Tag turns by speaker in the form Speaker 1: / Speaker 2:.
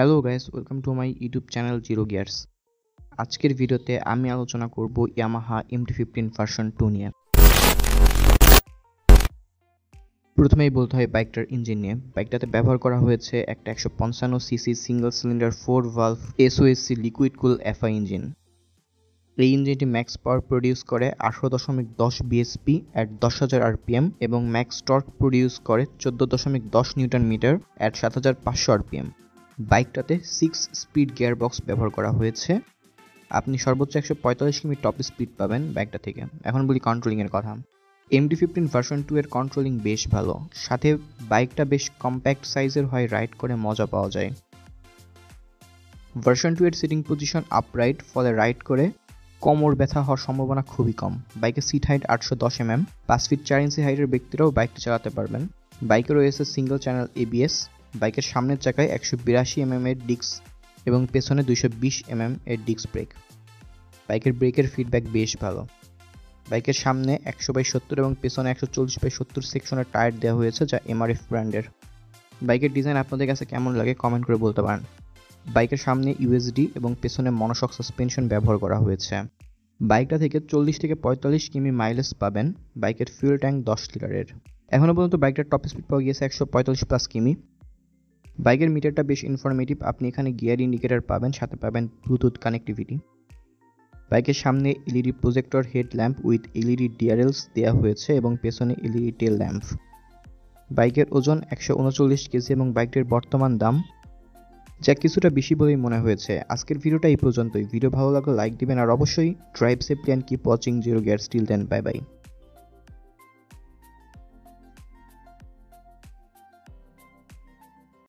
Speaker 1: Hello guys, welcome to my YouTube channel zero gears. আজকের ভিডিওতে আমি আলোচনা করব ইয়ামাহা MT-15 ভার্সন 2 নিয়ে। প্রথমেই বলতে হয় বাইকটার ইঞ্জিন নিয়ে। বাইকটাতে ব্যবহার করা হয়েছে একটা 155 cc single cylinder 4 valve SOSC liquid cool FI engine. এই ইঞ্জিনটি ম্যাক্স পাওয়ার প্রডিউস করে 18.10 bhp অ্যাট 10,000 rpm এবং ম্যাক্স টর্ক প্রডিউস করে 14.10 নিউটন মিটার অ্যাট 7,500 rpm। বাইকটাতে 6 স্পিড গিয়ারবক্স ব্যবহার করা হয়েছে। আপনি সর্বোচ্চ 145 কিমি টপ স্পিড পাবেন বাইকটা থেকে। এখন বলি কন্ট্রোলিংয়ের কথা। MT-15 ভার্সন 2 এর কন্ট্রোলিং বেশ ভালো, সাথে বাইকটা বেশ কম্প্যাক্ট সাইজের হয়, রাইড করে মজা পাওয়া যায়। ভার্সন 2 এর সিটিং পজিশন আপরাইট, ফলে রাইড করে কোমর ব্যথা হওয়ার সম্ভাবনা খুবই কম। বাইকের সিট হাইট 810 mm, 5 ফিট 4 ইঞ্চি হাইটের ব্যক্তিরাও বাইকটি চালাতে পারবেন। বাইকে রয়েছে সিঙ্গেল চ্যানেল ABS। বাইকের সামনের চাকায় 182 mm এর ডিস্ক এবং পেছনে 220 mm এর ডিস্ক ব্রেক। বাইকের ব্রেকের ফিডব্যাক বেশ ভালো। বাইকের সামনে 100/70 এবং পেছনে 140/70 সেকশনের টায়ার দেওয়া হয়েছে, যা MRF ব্র্যান্ডের। বাইকের ডিজাইন আপনাদের কাছে কেমন লাগে কমেন্ট করে বলতে পারেন। বাইকের সামনে USD এবং পেছনে মনোশক সাসপেনশন ব্যবহার করা হয়েছে। বাইকটা থেকে 40 থেকে 45 কিমি মাইলেজ পাবেন। বাইকের ফুয়েল ট্যাঙ্ক 10 লিটারের। এখনও পর্যন্ত বাইকটার টপ স্পিড পাওয়া গিয়েছে 145+ কিমি। বাইকের মিটারটা বেশ ইনফরমেটিভ। আপনি এখানে গিয়ার ইন্ডিকেটর পাবেন, সাথে পাবেন ব্লুটুথ কানেক্টিভিটি। বাইকের সামনে LED projector head lamp with LED DRLs দেওয়া হয়েছে এবং পেছনে LED টেল ল্যাম্প। বাইকের ওজন 139 কেজি এবং বাইকটির বর্তমান দাম যা কিছুটা বেশি বলেই মনে হয়েছে। আজকের ভিডিওটা এই পর্যন্তই। ভিডিও ভালো লাগলে লাইক দিবেন আর অবশ্যই drive safely and keep watching Zero Gear. Till then, bye by.